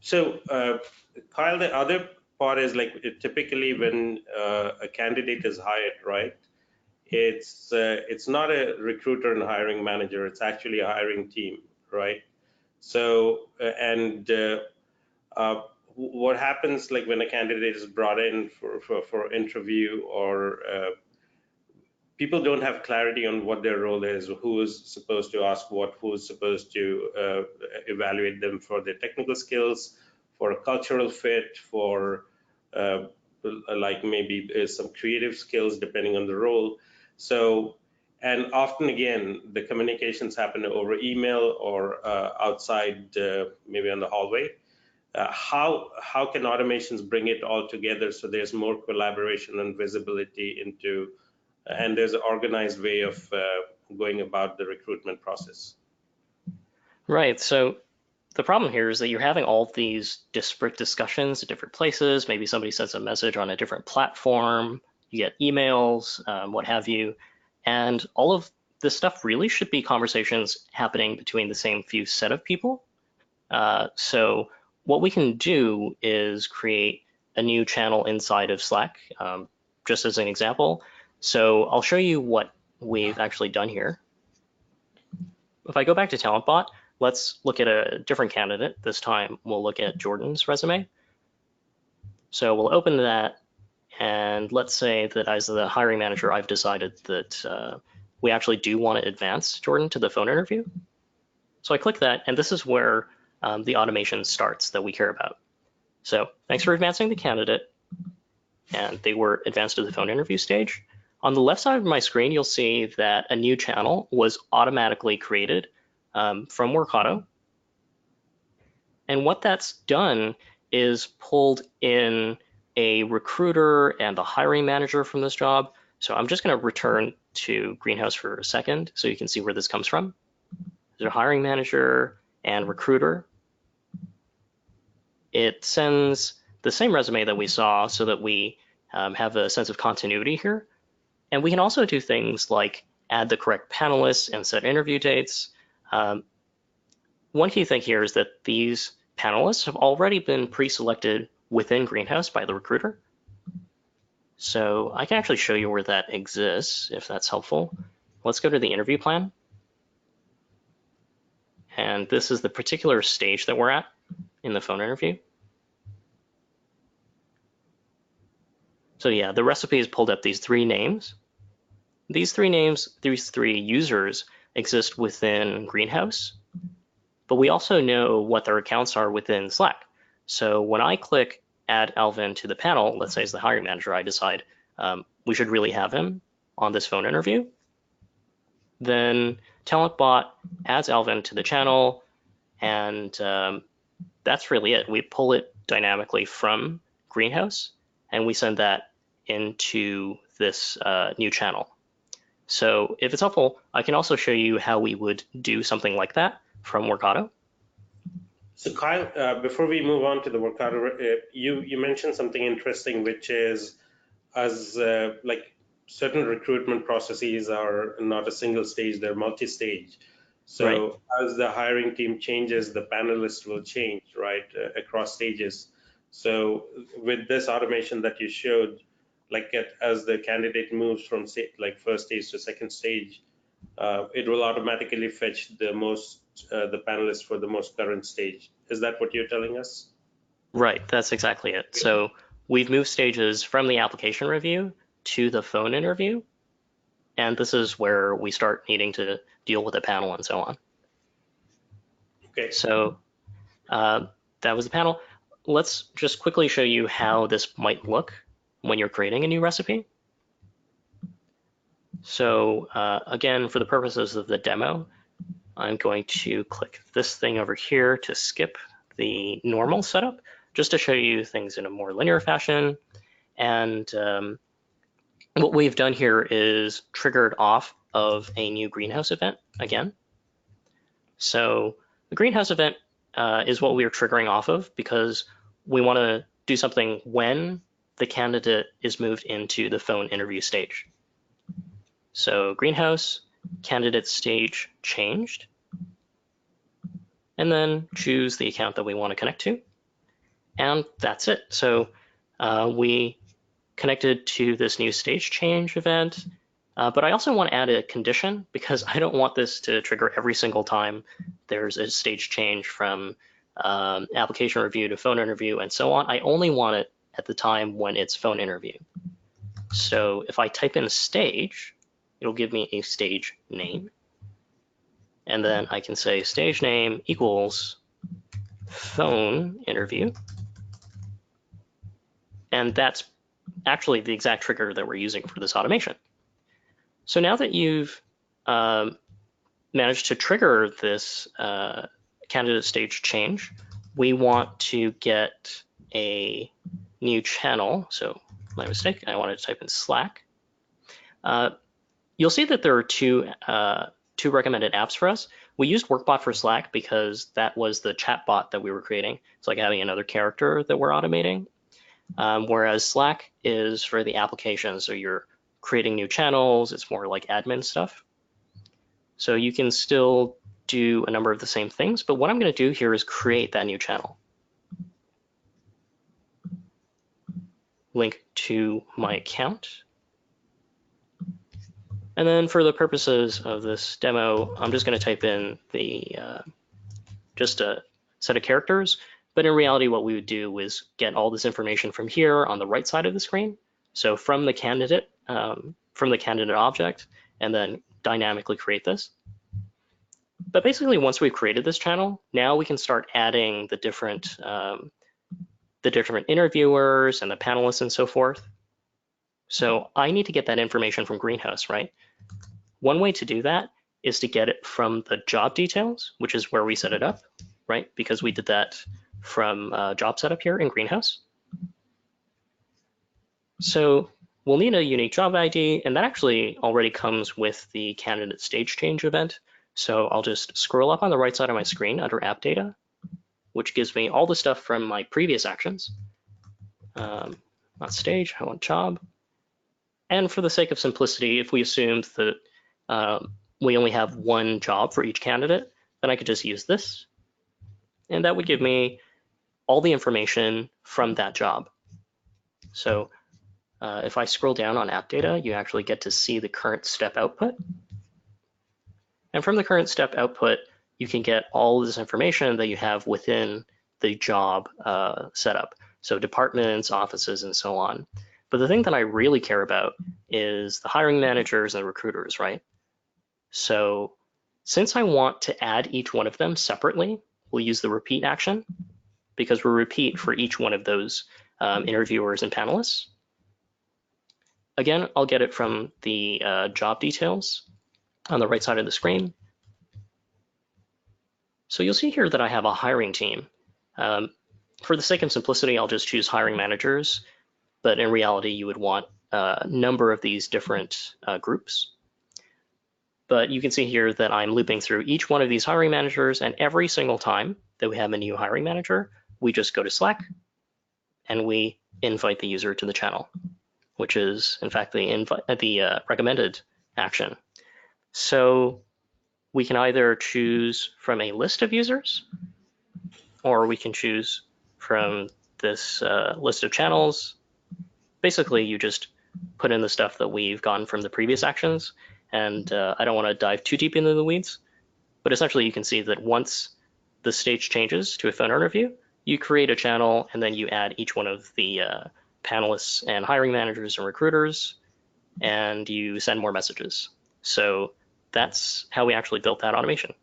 So, Kyle, the other part is like typically when a candidate is hired, right? It's not a recruiter and hiring manager. It's actually a hiring team, right? So, what happens like when a candidate is brought in for interview or people don't have clarity on what their role is, who is supposed to ask what, who is supposed to evaluate them for their technical skills, for a cultural fit, for uh, like maybe some creative skills depending on the role. So, and often again, the communications happen over email or outside, maybe on the hallway. How can automations bring it all together so there's more collaboration and visibility into and there's an organized way of going about the recruitment process? Right. So the problem here is that you're having all these disparate discussions at different places. Maybe somebody sends a message on a different platform, you get emails, what have you. And all of this stuff really should be conversations happening between the same few set of people. So what we can do is create a new channel inside of Slack, just as an example. So I'll show you what we've actually done here. If I go back to TalentBot, let's look at a different candidate. This time we'll look at Jordan's resume. So we'll open that, and let's say that as the hiring manager, I've decided that we actually do want to advance Jordan to the phone interview. So I click that, and this is where the automation starts that we care about. So thanks for advancing the candidate, and they were advanced to the phone interview stage. On the left side of my screen, you'll see that a new channel was automatically created from Workato. And what that's done is pulled in a recruiter and the hiring manager from this job. So I'm just going to return to Greenhouse for a second so you can see where this comes from. There's a hiring manager and recruiter. It sends the same resume that we saw so that we have a sense of continuity here. And we can also do things like add the correct panelists and set interview dates. One key thing here is that these panelists have already been pre-selected within Greenhouse by the recruiter. So I can actually show you where that exists, if that's helpful. Let's go to the interview plan. And this is the particular stage that we're at in the phone interview. So yeah, the recipe has pulled up these three names. These three names, these three users exist within Greenhouse, but we also know what their accounts are within Slack. So when I click add Alvin to the panel, let's say as the hiring manager, I decide we should really have him on this phone interview. Then TalentBot adds Alvin to the channel, and that's really it. We pull it dynamically from Greenhouse, and we send that into this new channel. So if it's helpful, I can also show you how we would do something like that from Workato. So Kyle, before we move on to the Workato, you mentioned something interesting, which is as like certain recruitment processes are not a single stage, they're multi-stage. So right. As the hiring team changes, the panelists will change, right, across stages. So with this automation that you showed, like as the candidate moves from like first stage to second stage, it will automatically fetch the panelists for the most current stage. Is that what you're telling us? Right, that's exactly it. So we've moved stages from the application review to the phone interview, and this is where we start needing to deal with the panel and so on. Okay. So that was the panel. Let's just quickly show you how this might look when you're creating a new recipe. So again, for the purposes of the demo, I'm going to click this thing over here to skip the normal setup, just to show you things in a more linear fashion. And what we've done here is triggered off of a new Greenhouse event again. So the Greenhouse event is what we are triggering off of because we want to do something when the candidate is moved into the phone interview stage. So Greenhouse, candidate stage changed, and then choose the account that we want to connect to. And that's it. So we connected to this new stage change event, but I also want to add a condition because I don't want this to trigger every single time there's a stage change from application review to phone interview and so on. I only want it at the time when it's phone interview. So if I type in stage, it'll give me a stage name. And then I can say stage name equals phone interview. And that's actually the exact trigger that we're using for this automation. So now that you've managed to trigger this candidate stage change, we want to get a new channel. So my mistake, I wanted to type in Slack. You'll see that there are two recommended apps for us. We used Workbot for Slack because that was the chatbot that we were creating. It's like having another character that we're automating. Whereas Slack is for the application, so you're creating new channels, it's more like admin stuff. So you can still do a number of the same things, but what I'm going to do here is create that new channel. Link to my account. And then for the purposes of this demo, I'm just going to type in the just a set of characters. But in reality, what we would do is get all this information from here on the right side of the screen. So from the candidate object, and then dynamically create this. But basically, once we've created this channel, now we can start adding the different interviewers and the panelists and so forth. So I need to get that information from Greenhouse, right? One way to do that is to get it from the job details, which is where we set it up, right? Because we did that from job setup here in Greenhouse. So we'll need a unique job ID, and that actually already comes with the candidate stage change event. So I'll just scroll up on the right side of my screen under app data, which gives me all the stuff from my previous actions. Not stage, I want job. And for the sake of simplicity, if we assumed that we only have one job for each candidate, then I could just use this. And that would give me all the information from that job. So if I scroll down on app data, you actually get to see the current step output. And from the current step output, you can get all this information that you have within the job setup. So departments, offices, and so on. But the thing that I really care about is the hiring managers and the recruiters, right? So since I want to add each one of them separately, we'll use the repeat action because we'll repeat for each one of those interviewers and panelists. Again, I'll get it from the job details on the right side of the screen. So you'll see here that I have a hiring team. For the sake of simplicity, I'll just choose hiring managers, but in reality, you would want a number of these different groups. But you can see here that I'm looping through each one of these hiring managers, and every single time that we have a new hiring manager, we just go to Slack and we invite the user to the channel, which is in fact the recommended action. So we can either choose from a list of users, or we can choose from this list of channels. Basically, you just put in the stuff that we've gotten from the previous actions. And I don't want to dive too deep into the weeds, but essentially you can see that once the stage changes to a phone interview, you create a channel and then you add each one of the panelists and hiring managers and recruiters, and you send more messages. So that's how we actually built that automation.